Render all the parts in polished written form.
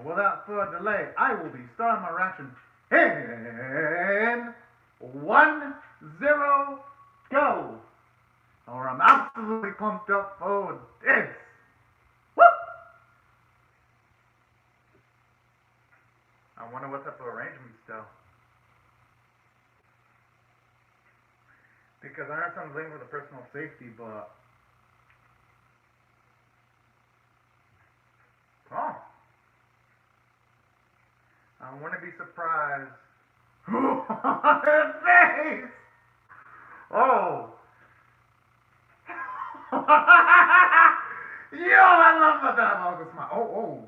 without further delay, I will be starting my reaction in 1-0 go. Or I'm absolutely pumped up for this. Woo! I wonder what type of arrangements though. Because I understand the link for the personal safety, but oh, I wouldn't be surprised. His face! Oh! Yo, I love the diabolical smile. Oh.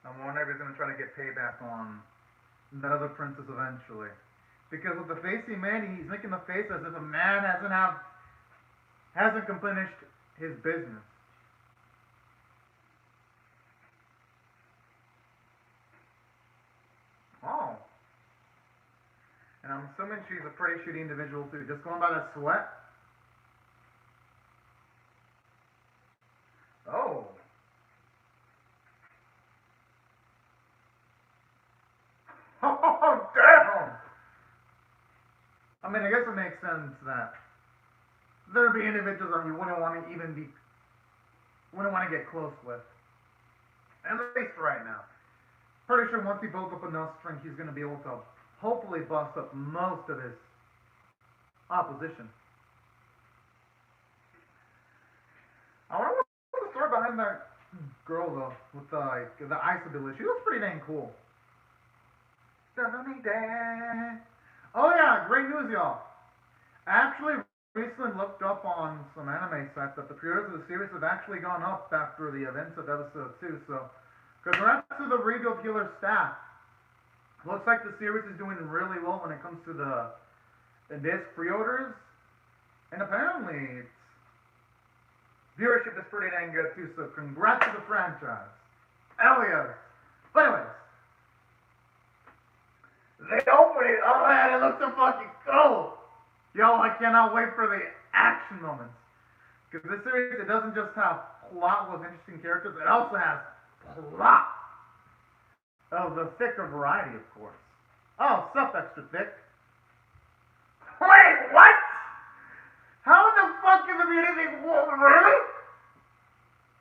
I wonder if he's gonna try to get payback on that other princess eventually. Because with the face he made, he's making the face as if a man hasn't finished his business. Oh. And I'm assuming she's a pretty shitty individual too. Just going by that sweat. Oh. Oh, damn! I mean, I guess it makes sense that there'd be individuals that you wouldn't want to get close with. At least right now. Pretty sure once he builds up enough strength, he's going to be able to hopefully bust up most of his opposition. I wonder what's the story behind that girl though, with the ice ability. She looks pretty dang cool. Oh yeah, great news, y'all. I actually recently looked up on some anime sites that the pre-orders of the series have actually gone up after the events of episode 2, so congrats to the Regal Killer staff. Looks like the series is doing really well when it comes to the disc pre-orders, and apparently its viewership is pretty dang good too, so congrats to the franchise. Hell yes. But anyways, they open it. Oh man, it looks so fucking cool. Yo, I cannot wait for the action moments. Because this series, it doesn't just have plot with interesting characters, it also has plot of the thicker variety, of course. Oh, sup, extra thick. Wait, what? How the fuck is there anything? Really?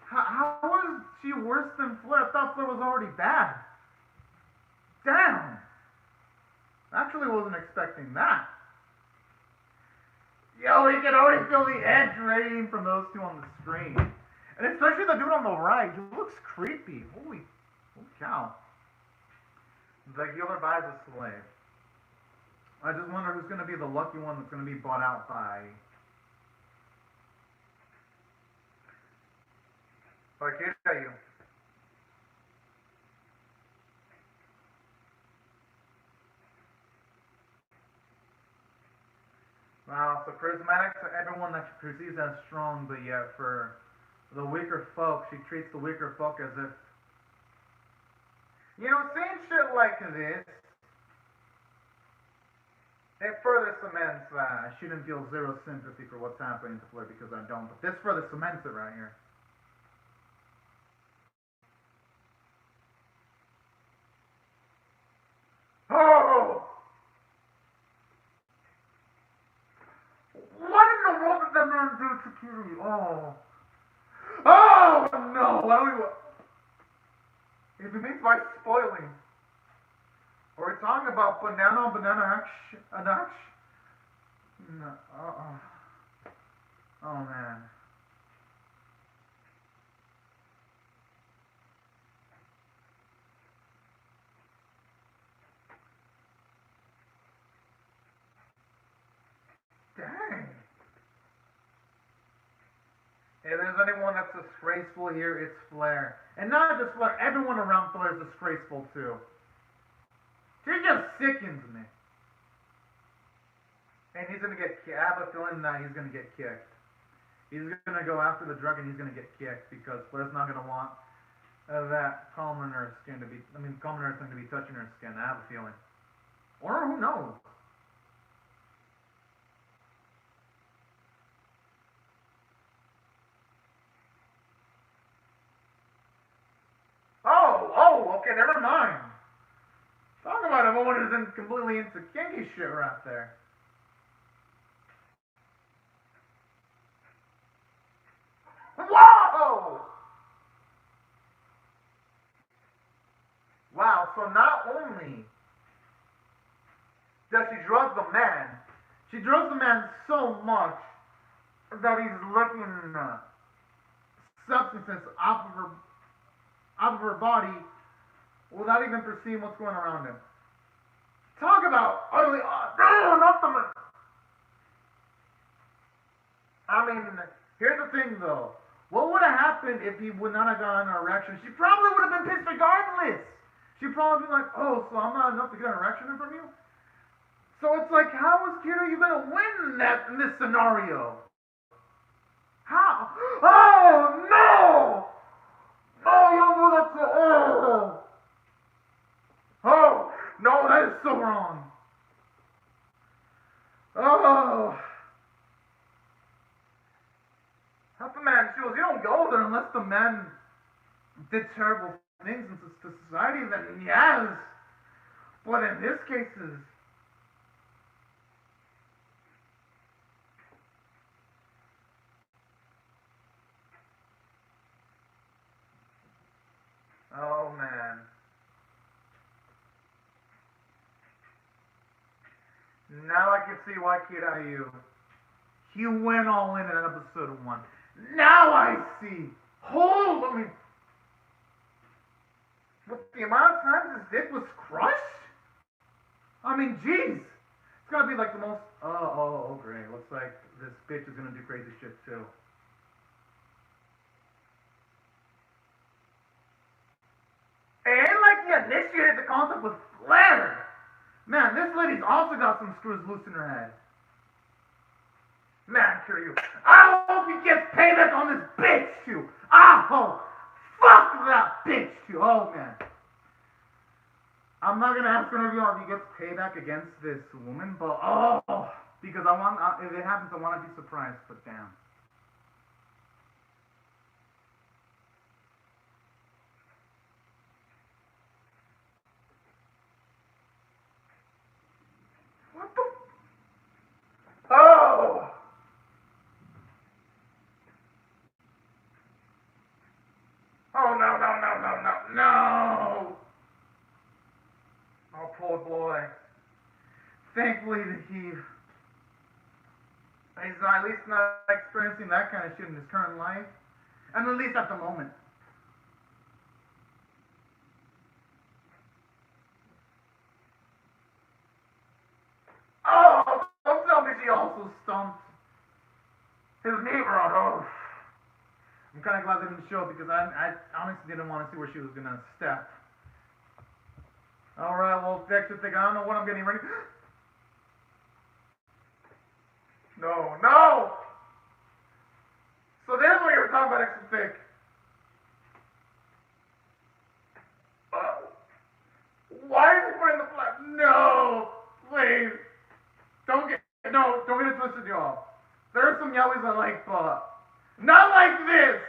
How is she worse than Fleur? I thought Fleur was already bad. Damn. Actually wasn't expecting that. Yo, you can already feel the edge radiating from those two on the screen. And especially the dude on the right, he looks creepy. Holy cow. The healer buys a slave. I just wonder who's going to be the lucky one that's going to be bought out by Kiryu. Wow, so charismatic to everyone that she perceives as strong, but yet for the weaker folk, she treats the weaker folk as if... You know, saying shit like this, it further cements that I shouldn't feel zero sympathy for what's happening to Fleur, because I don't, but this further cements it right here. Oh! What in the world did that man do to Kiryu? Oh. Oh no! I don't even... If it means by spoiling. Or we're talking about banana action. No, oh man. Dang. If there's anyone that's disgraceful here, it's Flair. And not just Flair, everyone around Flair is disgraceful too. She just sickens me. And he's gonna get kicked. I have a feeling that he's gonna get kicked. He's gonna go after the drug and he's gonna get kicked because Flair's not gonna want that Calmer Nurse skin to be, Calmer Nurse going to be touching her skin. I have a feeling. Or who knows? Okay, never mind. Talk about a woman who's completely into kinky shit right there. Whoa! Wow, so not only does she drug the man, she drugs the man so much that he's licking substances off of her body without even perceiving what's going around him. Talk about utterly not the man. I mean, here's the thing though. What would have happened if he would not have gotten an erection? She probably would have been pissed regardless. She'd probably be like, oh, so I'm not enough to get an erection from you? So it's like, how is Kiryu gonna win in this scenario? How? Oh no! Oh, you don't do that to oh no, that is so wrong. Oh. Help the man shoes. You don't go there unless the man did terrible things to society, then yes. But in this cases, oh man. Now I can see why Kirayu, he went all in episode 1. Now I see. Hold, I mean, with the amount of times his dick was crushed? I mean, jeez. It's gotta be like the most, oh, great. Looks like this bitch is gonna do crazy shit too. And like he initiated the concept with flair. Man, this lady's also got some screws loose in her head. Man, Kiryu, I hope he gets payback on this bitch too. I hope. Fuck that bitch too. Oh man. I'm not gonna ask interview if he gets payback against this woman, but because if it happens, I want to be surprised. But damn. What the? Oh. Oh no. Oh, poor boy. Thankfully, he's at least not experiencing that kind of shit in his current life. And at least at the moment. Oh, don't tell me she also stumped his neighbor out. Oh. I'm kind of glad they didn't show it because I honestly didn't want to see where she was going to step. Alright, well, extra thing. I don't know what I'm getting ready. No! So there's what you were talking about, extra thick. Why is he putting the flag? No! Please! Don't get it twisted, y'all. There are some yaois I like, but not like this!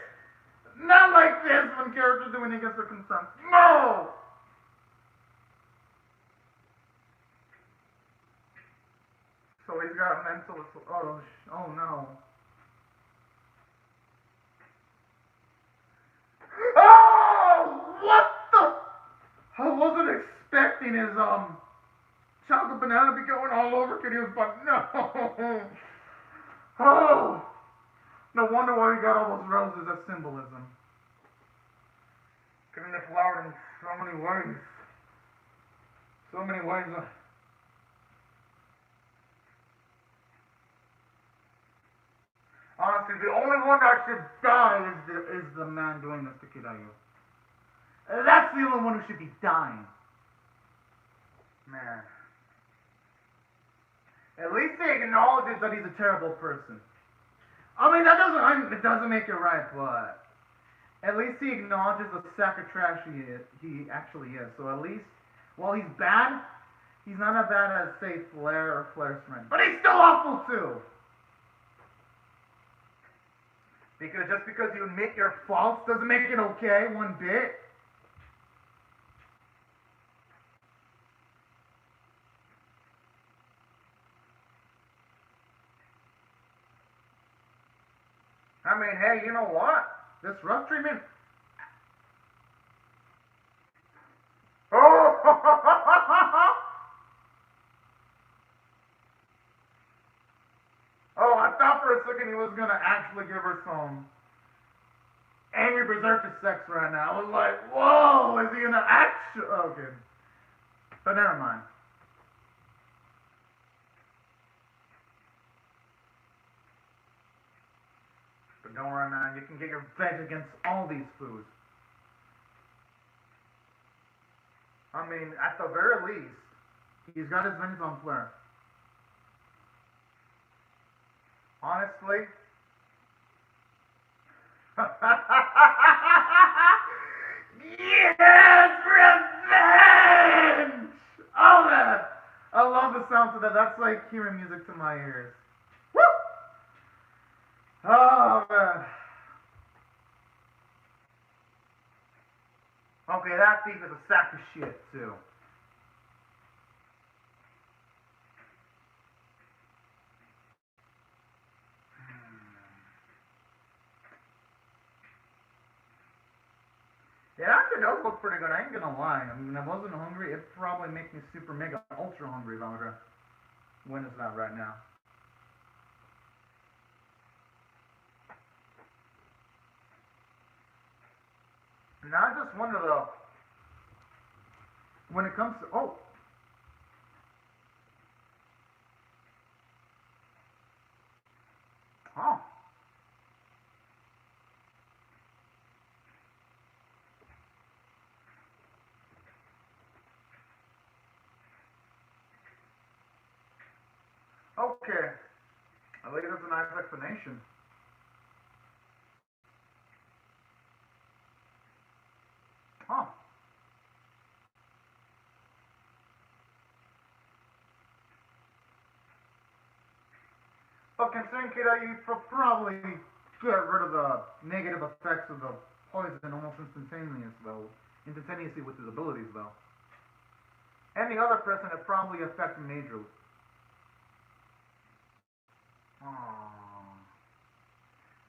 Not like this when characters doing against their consent. No! So he's got mental. Oh no. Oh! What the? I wasn't expecting his chocolate banana to be going all over Kiryu's butt. No. Oh. No wonder why he got all those roses as symbolism. Couldn't have flowered in so many ways. So many ways. Honestly, the only one that should die is the man doing this to Kirayu. That's the only one who should be dying. Man. At least he acknowledges that he's a terrible person. I mean, it doesn't make it right, but at least he acknowledges the sack of trash he actually is. So at least, while he's bad, he's not as bad as, say, Flair or Flair's friend. But he's still awful, too! Because just because you admit your faults doesn't make it okay one bit. mean, hey, you know what? This rough treatment. Oh! Oh, I thought for a second he was gonna actually give her some angry berserker sex right now. I was like, whoa, is he gonna actually? Okay, but never mind. But don't worry, man. You can get your revenge against all these foods. I mean, at the very least, he's got his vengeance on Flair. Honestly. Yes! Revenge! Oh, man! I love the sound of that. That's like hearing music to my ears. Woo! Oh, man. Okay, that thief is a sack of shit, too. It actually does look pretty good, I ain't gonna lie. I mean, I wasn't hungry, it'd probably make me super mega ultra hungry if I were to win this out right now. Now I just wonder though, when it comes to, oh, oh, okay. I think that's a nice explanation. Huh. But considering, kiddo, you probably get rid of the negative effects of the poison almost instantaneously with his abilities, though. Any other person, it probably affects majorly. Aww.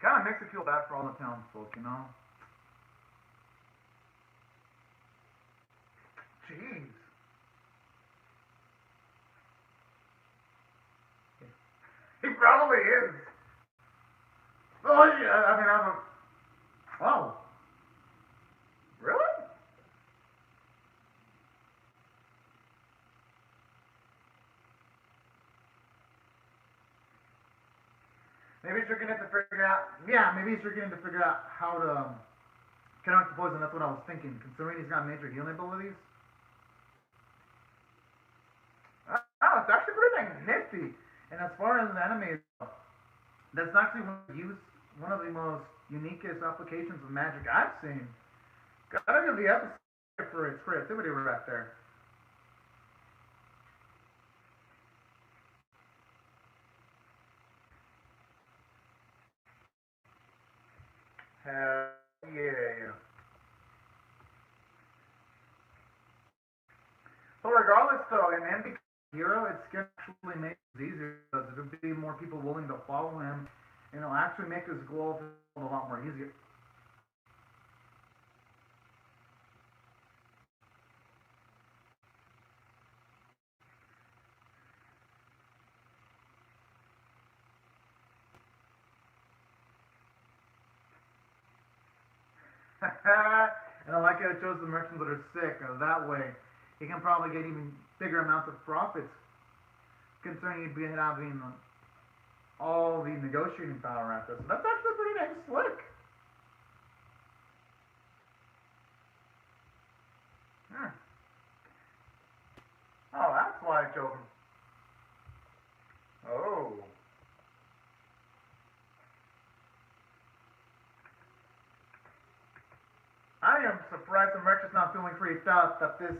Kind of makes you feel bad for all the townsfolk, you know? Jeez. He probably is. Oh, yeah, I mean, I'm a... Oh. Really? Maybe he's looking to figure out... Yeah, maybe he's looking to figure out how to counteract the poison. That's what I was thinking. Considering he's got major healing abilities. Oh, it's actually pretty dang nifty. And as far as the anime, that's actually one of the most uniquest applications of magic I've seen. Gotta give the episode for its creativity right there. Hell yeah. So regardless though, in MB Hero, it's actually makes it easier because there'll be more people willing to follow him, and it'll actually make his goal a lot more easier. And I like how it shows the merchants that are sick. That way, he can probably get even bigger amounts of profits, considering he'd be having all the negotiating power at this. So that's actually pretty dang slick. Hmm. Oh, that's why I chose him. Oh. I am surprised the merchant's not feeling creeped out that this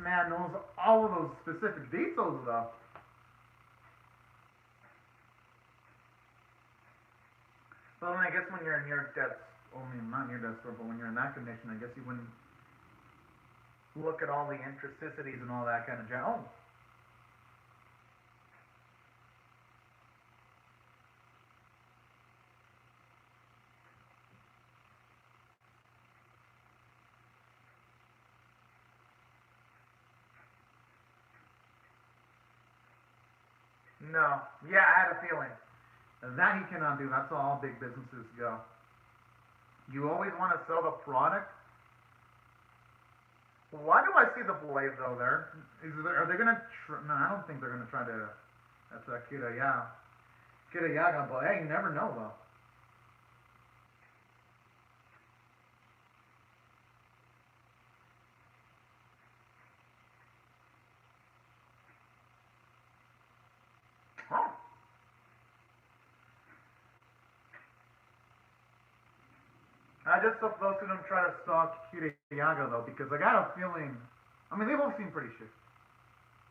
man knows all of those specific details, though. Well, I guess when you're near death, I mean, not near death but when you're in that condition, I guess you wouldn't look at all the intricacies and all that kind of jazz. Oh, No. Yeah, I had a feeling. That he cannot do. That's all big businesses go. You always want to sell the product. Why do I see the blade though there? Are they gonna? No, I don't think they're gonna try to. That's a Kirayaga, but hey, you never know though. Huh. I just hope those two don't try to stalk Kirayaga though, because I got a feeling. I mean, they both seem pretty shit.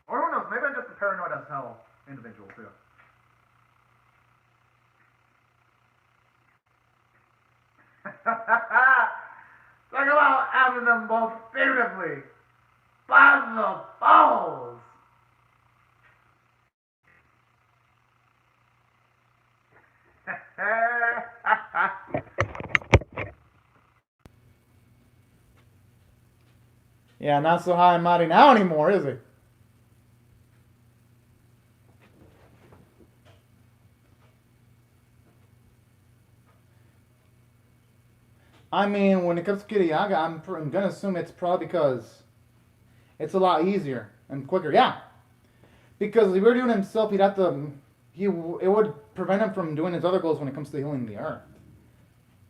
Or who knows? Maybe I'm just a paranoid as hell individual too. Talk about having them both figuratively. By the balls. Yeah, not so high and mighty now anymore, is he? I mean, when it comes to Kiriyaga, I'm gonna assume it's probably because it's a lot easier and quicker. Yeah, because if he were doing it himself, he'd have to. It would prevent him from doing his other goals when it comes to healing the earth.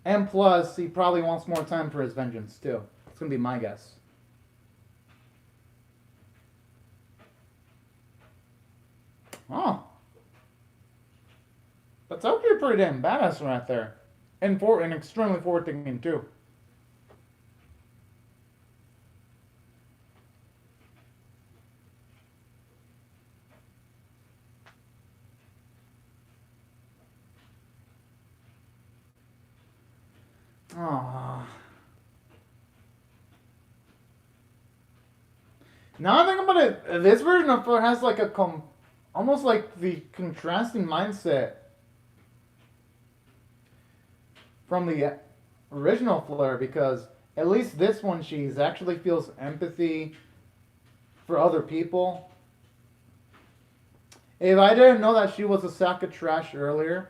And plus, he probably wants more time for his vengeance too. It's gonna be my guess. Oh, that's actually pretty damn badass right there, and extremely forward thinking too. Oh. Now I think about it, this version of Flare has like almost like the contrasting mindset from the original Flare, because at least this one she's actually feels empathy for other people. If I didn't know that she was a sack of trash earlier,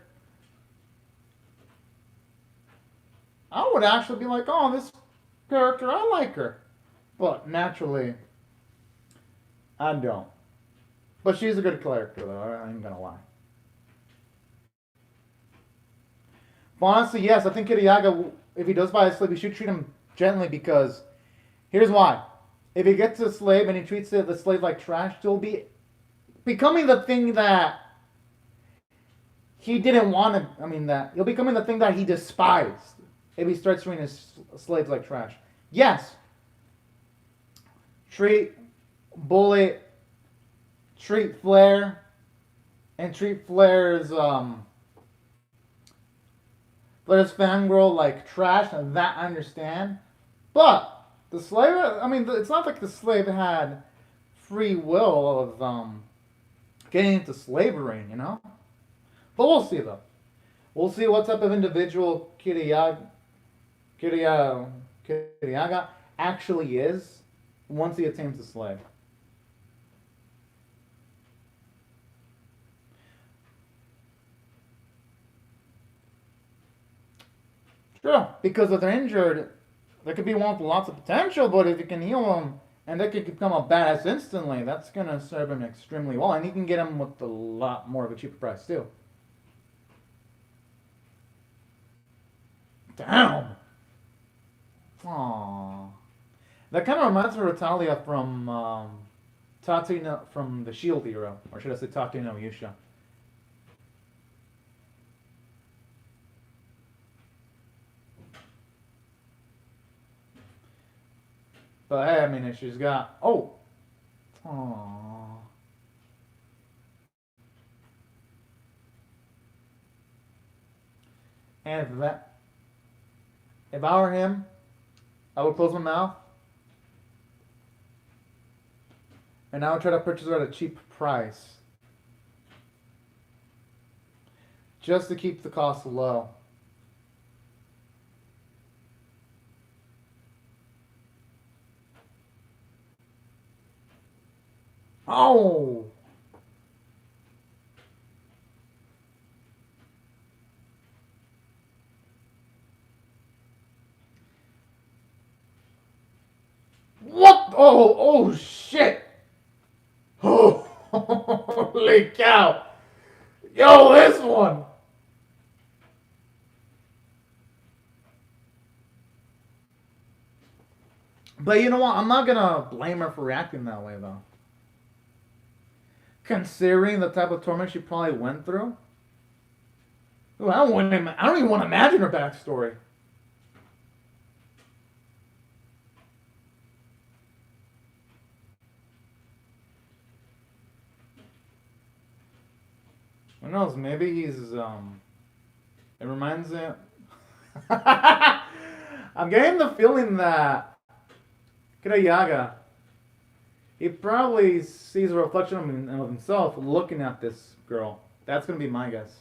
I would actually be like, oh, this character, I like her. But naturally, I don't. But she's a good character, though. I ain't gonna lie. But honestly, yes, I think Kiriyaga, if he does buy a slave, we should treat him gently, because here's why. If he gets a slave and he treats the slave like trash, he'll be becoming the thing that he didn't want to. I mean, that he'll becoming the thing that he despised if he starts treating his slaves like trash. Yes, treat Bullet, treat Flare, and treat Flare's fangirl like trash, and that I understand. But the slave, I mean, it's not like the slave had free will of getting into slavery, you know. But we'll see though. We'll see what type of individual Kiriyaga actually is once he attains the slave. Sure, because if they're injured, they could be one with lots of potential, but if you can heal them and they could become a badass instantly, that's going to serve him extremely well. And you can get them with a lot more of a cheaper price, too. Damn! Aww. That kind of reminds me of Ratalia from the Shield era, or should I say Tate no Yusha. But hey, I mean, she's got aww. And if I were him, I would close my mouth and I would try to purchase her at a cheap price, just to keep the cost low. Oh! Oh, shit. Oh, holy cow. Yo, this one. But you know what? I'm not gonna blame her for reacting that way, though. Considering the type of torment she probably went through. Ooh, I don't even want to imagine her backstory. Who knows? Maybe he's It reminds him. I'm getting the feeling that Kirayaga, he probably sees a reflection of himself looking at this girl. That's gonna be my guess.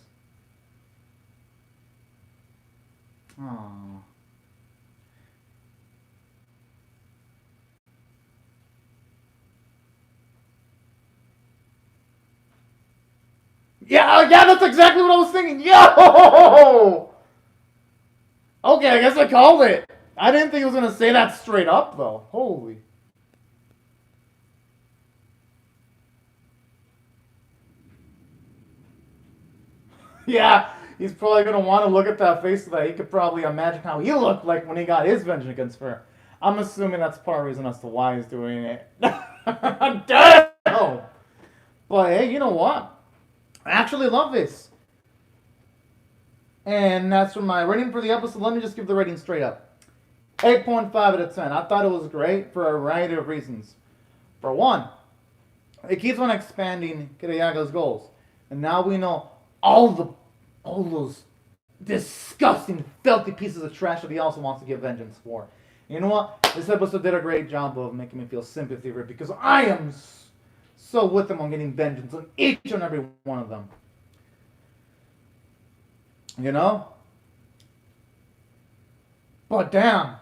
Aww. Yeah, that's exactly what I was thinking. Yo! Okay, I guess I called it. I didn't think he was gonna say that straight up, though. Holy. Yeah, he's probably gonna want to look at that face so that he could probably imagine how he looked like when he got his vengeance against her. I'm assuming that's part of the reason as to why he's doing it. Damn! But hey, you know what? I actually love this. And that's from my rating for the episode. Let me just give the rating straight up. 8.5 out of 10. I thought it was great for a variety of reasons. For one, it keeps on expanding Kiriyaga's goals. And now we know all those disgusting, filthy pieces of trash that he also wants to get vengeance for. You know what? This episode did a great job of making me feel sympathy for it because I am so with them on getting vengeance on each and every one of them. You know? But damn.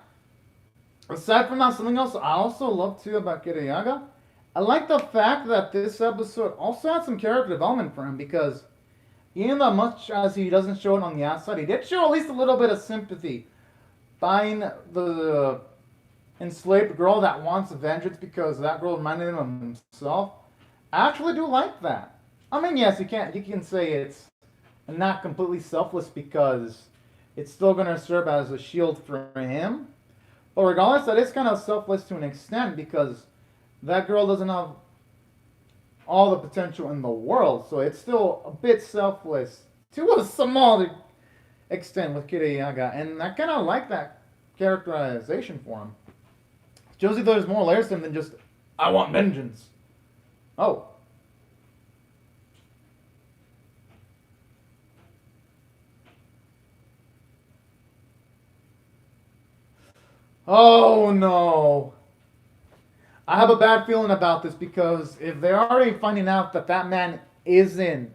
Aside from that, something else I also love too about Kiriyaga, I like the fact that this episode also had some character development for him because even though much as he doesn't show it on the outside, he did show at least a little bit of sympathy. Buying the enslaved girl that wants vengeance because that girl reminded him of himself. I actually do like that. I mean, yes, you can say it's not completely selfless because it's still going to serve as a shield for him. But regardless, that is kind of selfless to an extent because that girl doesn't have all the potential in the world. So it's still a bit selfless to a small extent with Kiriyaga. And I kind of like that characterization for him. Josie, there's more layers to him than just, I want vengeance. Oh. Oh no. I have a bad feeling about this because if they're already finding out that that man is in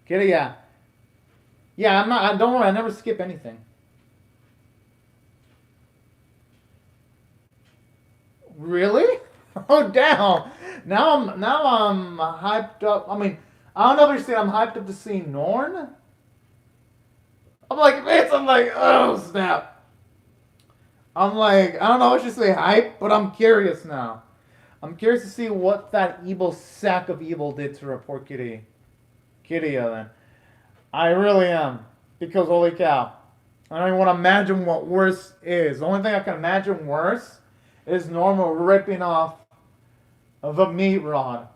Kiriya. Yeah, don't worry, I never skip anything. Really? Oh damn. Now I'm hyped up. I mean, I don't know if you're saying I'm hyped up to see Norn. I'm like, oh snap. I'm like, I don't know what you say hype, but I'm curious now. I'm curious to see what that evil sack of evil did to her poor Kiriya then. I really am. Because holy cow. I don't even want to imagine what worse is. The only thing I can imagine worse is Norma ripping off the meat rod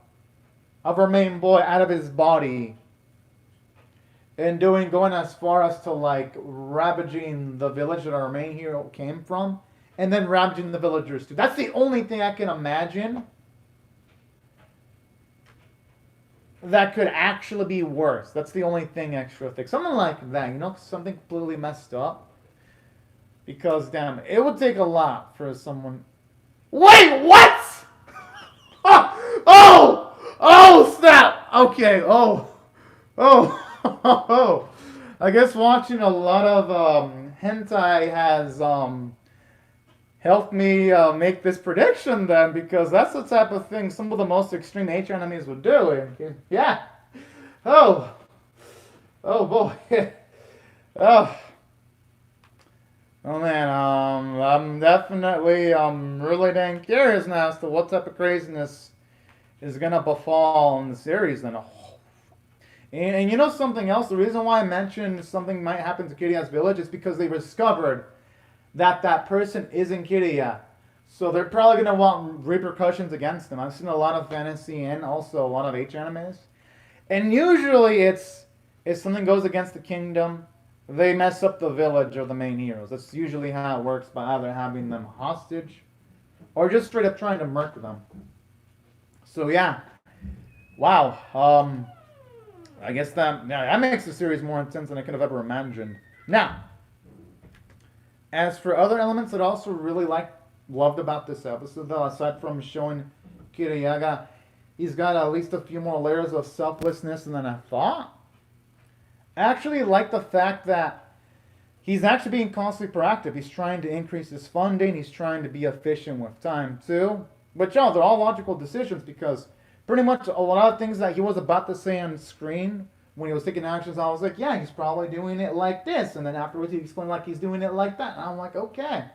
of her main boy out of his body. And going as far as to like ravaging the village that our main hero came from, and then ravaging the villagers too. That's the only thing I can imagine that could actually be worse. That's the only thing extra thick. Something like that, you know, something completely messed up. Because damn, it would take a lot for someone. Wait, what? Oh, snap. Okay. Oh. I guess watching a lot of hentai has helped me make this prediction then, because that's the type of thing some of the most extreme nature enemies would do. Yeah. Oh boy. Oh. Oh man, I'm definitely really dang curious now as to what type of craziness is gonna befall in the series. Then, and you know something else? The reason why I mentioned something might happen to Kiriya's village is because they discovered that that person isn't Kiriya. So they're probably gonna want repercussions against them. I've seen a lot of fantasy and also a lot of H animes, and usually it's if something goes against the kingdom, they mess up the village or the main heroes. That's usually how it works by either having them hostage or just straight up trying to murk them. So yeah, wow. I guess that makes the series more intense than I could have ever imagined. Now, as for other elements that I also really loved about this episode, though, aside from showing Kiriyaga, he's got at least a few more layers of selflessness than I thought. I actually like the fact that he's actually being constantly proactive. He's trying to increase his funding. He's trying to be efficient with time too. But y'all, they're all logical decisions because pretty much a lot of things that he was about to say on screen when he was taking actions, I was like, yeah, he's probably doing it like this. And then afterwards, he explained like he's doing it like that. And I'm like, okay,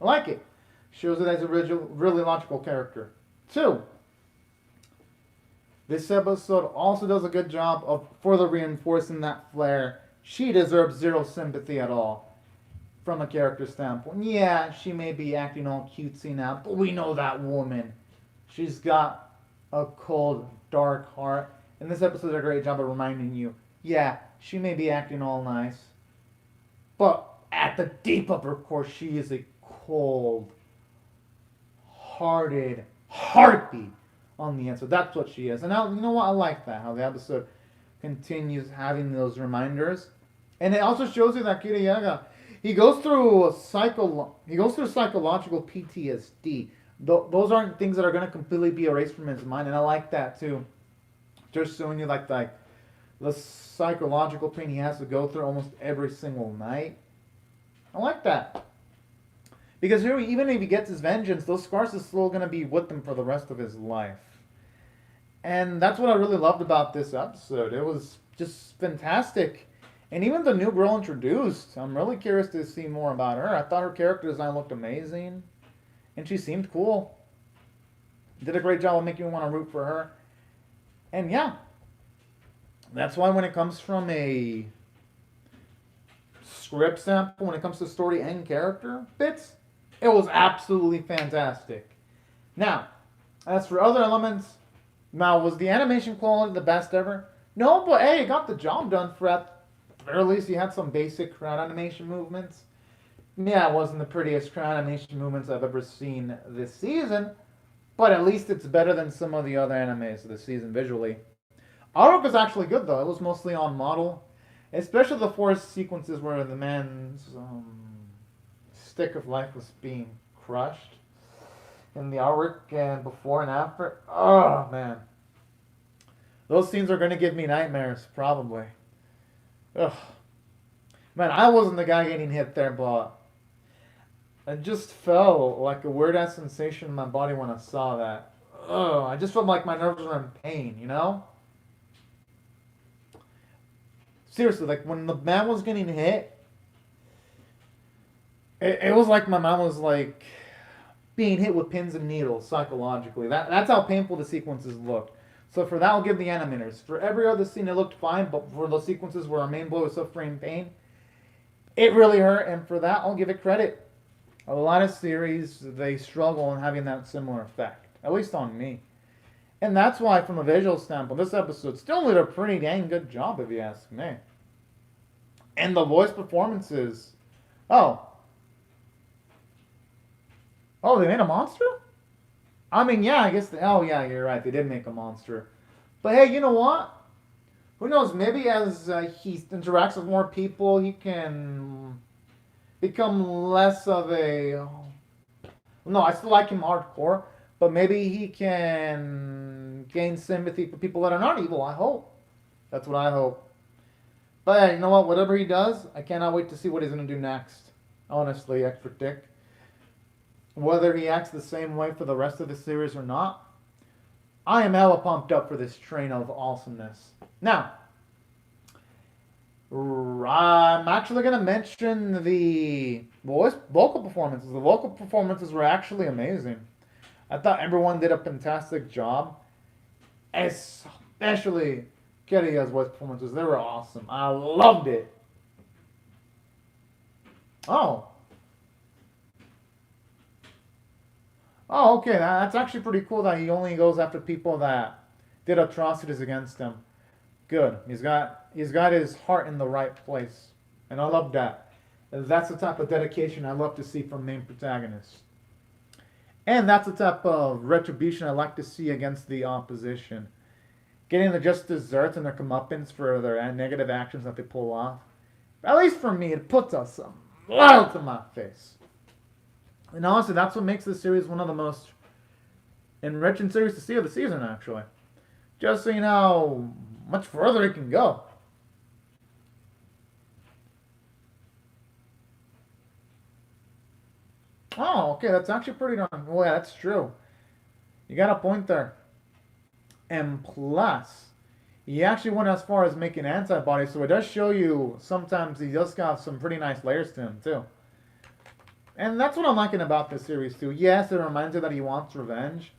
I like it. Shows it as a really logical character. Two, this episode also does a good job of further reinforcing that flair. She deserves zero sympathy at all from a character standpoint. Yeah, she may be acting all cutesy now, but we know that woman. She's got a cold, dark heart. And this episode does a great job of reminding you, yeah, she may be acting all nice, but at the deep of her core, she is a cold, hearted heartbeat on the inside. That's what she is. And now, you know what? I like that, how the episode continues having those reminders. And it also shows you that Kiriyaga, he goes through psychological PTSD. Those aren't things that are going to completely be erased from his mind, and I like that too. Just showing you like the psychological pain he has to go through almost every single night. I like that because here, even if he gets his vengeance, those scars are still going to be with him for the rest of his life. And that's what I really loved about this episode. It was just fantastic. And even the new girl introduced, I'm really curious to see more about her. I thought her character design looked amazing. And she seemed cool. Did a great job of making me want to root for her. And yeah, that's why when it comes from a script sample, when it comes to story and character bits, it was absolutely fantastic. Now, as for other elements, now was the animation quality the best ever? No, but hey, it got the job done for at the very least. You had some basic crowd animation movements. Yeah, it wasn't the prettiest crowd animation movements I've ever seen this season, but at least it's better than some of the other animes this season visually. Artwork was actually good though. It was mostly on model, especially the forest sequences where the man's stick of life was being crushed in the artwork and before and after. Oh man, those scenes are gonna give me nightmares probably. Ugh, man, I wasn't the guy getting hit there, but it just felt like a weird ass sensation in my body when I saw that. Ugh, I just felt like my nerves were in pain, you know? Seriously, like when the man was getting hit, it was like my mind was like being hit with pins and needles psychologically. That's how painful the sequences looked. So for that, I'll give the animators. For every other scene, it looked fine, but for the sequences where our main boy was suffering pain, it really hurt. And for that, I'll give it credit. A lot of series they struggle in having that similar effect, at least on me. And that's why, from a visual standpoint, this episode still did a pretty dang good job, if you ask me. And the voice performances. Oh, oh, they made a monster? I mean, yeah, I guess. Oh, yeah, you're right. They did make a monster. But hey, you know what? Who knows? Maybe as he interacts with more people, he can become less of a. No, I still like him hardcore, but maybe he can gain sympathy for people that are not evil. I hope. That's what I hope. But hey, you know what? Whatever he does, I cannot wait to see what he's gonna do next. Honestly, extra dick. Whether he acts the same way for the rest of the series or not, I am hella pumped up for this train of awesomeness. Now, I'm actually going to mention the vocal performances. The vocal performances were actually amazing. I thought everyone did a fantastic job, especially Kiriya's voice performances. They were awesome. I loved it. Oh. Oh, okay. That's actually pretty cool that he only goes after people that did atrocities against him. Good. He's got his heart in the right place, and I love that. That's the type of dedication I love to see from main protagonists, and that's the type of retribution I like to see against the opposition. Getting the just desserts and their comeuppance for their negative actions that they pull off. At least for me, it puts a smile to my face. And honestly, that's what makes this series one of the most enriching series to see of the season, actually. Just seeing how much further it can go. Oh, okay, that's actually pretty darn. Well, yeah, that's true. You got a point there. And plus, he actually went as far as making antibodies, so it does show you sometimes he does got some pretty nice layers to him, too. And that's what I'm liking about this series, too. Yes, it reminds you that he wants revenge,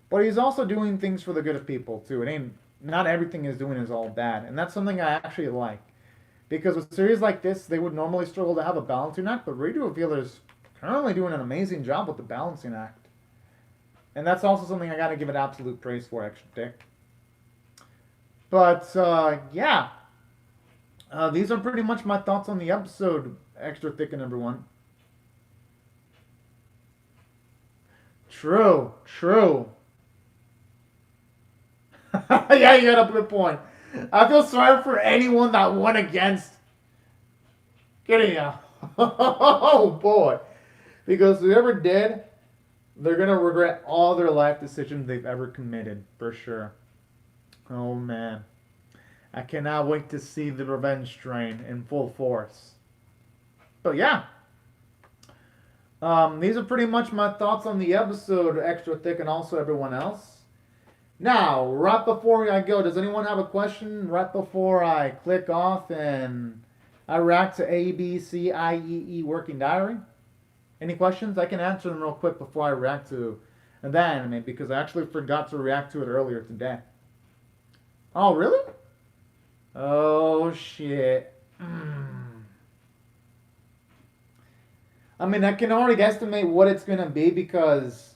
but he's also doing things for the good of people, too. It ain't, not everything he's doing is all bad. And that's something I actually like. Because with series like this, they would normally struggle to have a balancing act, but Radio Revealer's currently doing an amazing job with the balancing act. And that's also something I gotta give it absolute praise for, Extra Dick. But, yeah. These are pretty much my thoughts on the episode, Extra Thick and number one. True. Yeah, you got a good point. I feel sorry for anyone that went against Kiriya. Oh, boy. Because whoever did, they're going to regret all their life decisions they've ever committed, for sure. Oh, man. I cannot wait to see the revenge train in full force. But yeah. These are pretty much my thoughts on the episode, Extra Thick, and also everyone else. Now, right before I go, does anyone have a question right before I click off and I react to A, B, C, I, E, E Working Diary? Any questions? I can answer them real quick before I react to that anime because I actually forgot to react to it earlier today. Oh, really? Oh, shit. I mean, I can already estimate what it's going to be because...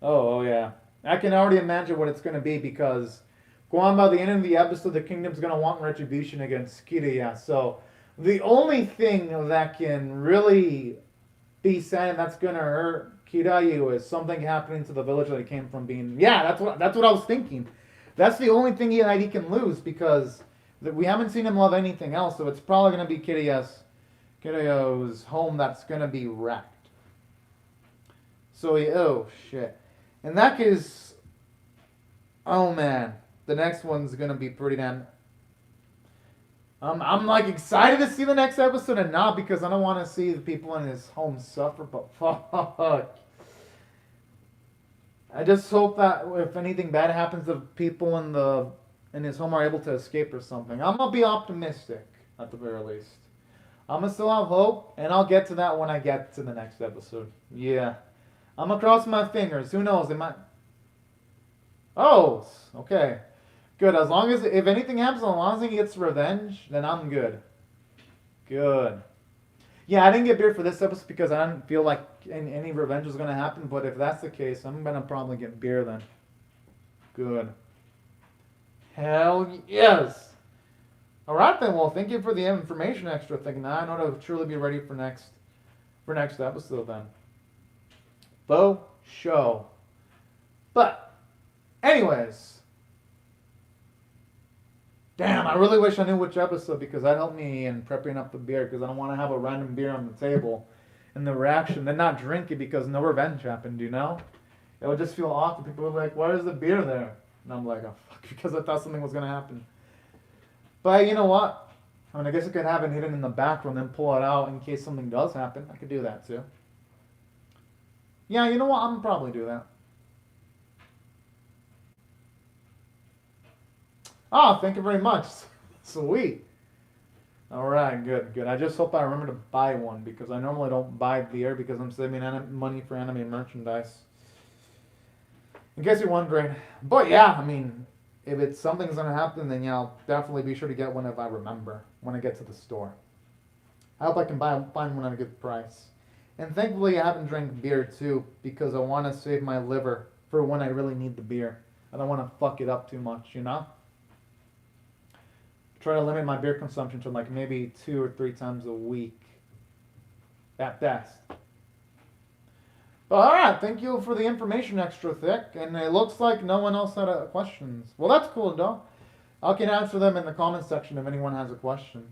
Oh, yeah. I can already imagine what it's going to be because going by the end of the episode, the kingdom's going to want retribution against Kiriya. So the only thing that can really be said and that's going to hurt Kirayu is something happening to the village that he came from being... Yeah, that's what I was thinking. That's the only thing that he can lose because we haven't seen him love anything else. So it's probably going to be Kiriyo's home that's going to be wrecked. So, oh, shit. In that case, oh, man. The next one's going to be pretty damn... I'm, like, excited to see the next episode and not because I don't want to see the people in his home suffer, but fuck. I just hope that if anything bad happens, the people in his home are able to escape or something. I'm going to be optimistic, at the very least. I'm going to still have hope, and I'll get to that when I get to the next episode. Yeah. I'm going to cross my fingers. Who knows? It might... Oh, okay. Good. As long as, if anything happens, as long as he gets revenge, then I'm good. Good. Yeah, I didn't get beer for this episode because I didn't feel like any revenge was going to happen, but if that's the case, I'm going to probably get beer then. Good. Hell yes! Alright then, well, thank you for the information Extra Thing. Now I know to truly be ready for next episode then. Faux show. But, anyways. Damn, I really wish I knew which episode because that helped me in prepping up the beer because I don't want to have a random beer on the table and the reaction, then not drink it because no revenge happened, you know? It would just feel awkward. People were like, why is the beer there? And I'm like, oh, fuck, because I thought something was going to happen. But you know what? I mean, I guess I could have it hidden in the background and then pull it out in case something does happen. I could do that too. Yeah, you know what? I'm gonna probably do that. Oh, thank you very much. Sweet. Alright, good, good. I just hope I remember to buy one because I normally don't buy beer because I'm saving money for anime merchandise. In case you're wondering. But yeah, I mean, if it's something's gonna happen, then yeah, I'll definitely be sure to get one if I remember when I get to the store. I hope I can find one at a good price. And thankfully I haven't drank beer too because I want to save my liver for when I really need the beer. I don't want to fuck it up too much, you know? Try to limit my beer consumption to like maybe 2 or 3 times a week. At best. But alright, thank you for the information, Extra Thick. And it looks like no one else had questions. Well, that's cool, though. I can answer them in the comments section if anyone has a question.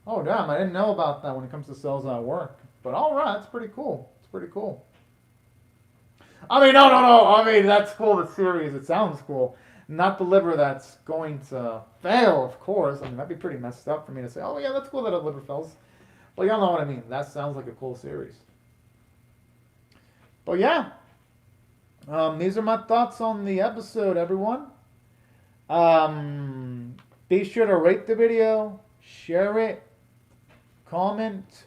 Oh, damn, I didn't know about that when it comes to cells at work. But alright, that's pretty cool. It's pretty cool. I mean, no. I mean, that's cool, the series. It sounds cool. Not the liver that's going to fail, of course. I mean, that'd be pretty messed up for me to say, oh, yeah, that's cool that a liver fails. But y'all know what I mean. That sounds like a cool series. But yeah. These are my thoughts on the episode, everyone. Be sure to rate the video, share it, comment,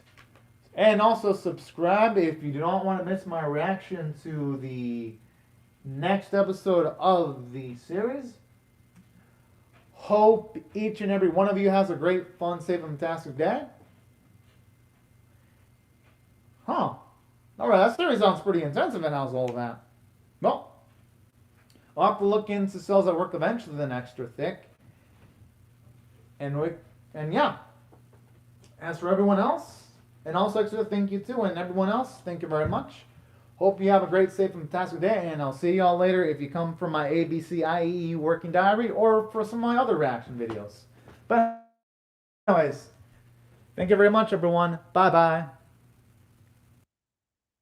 and also subscribe if you don't want to miss my reaction to the next episode of the series. Hope each and every one of you has a great, fun, safe, and fantastic day. Huh. Alright, that series sounds pretty intensive and how's all of that? Well, I'll have to look into cells at work eventually then, Extra Thick. And yeah. As for everyone else, and also Extra, thank you too, and everyone else, thank you very much. Hope you have a great, safe, and fantastic day, and I'll see y'all later if you come from my ABCIEE working diary or for some of my other reaction videos. But anyways, thank you very much, everyone. Bye-bye.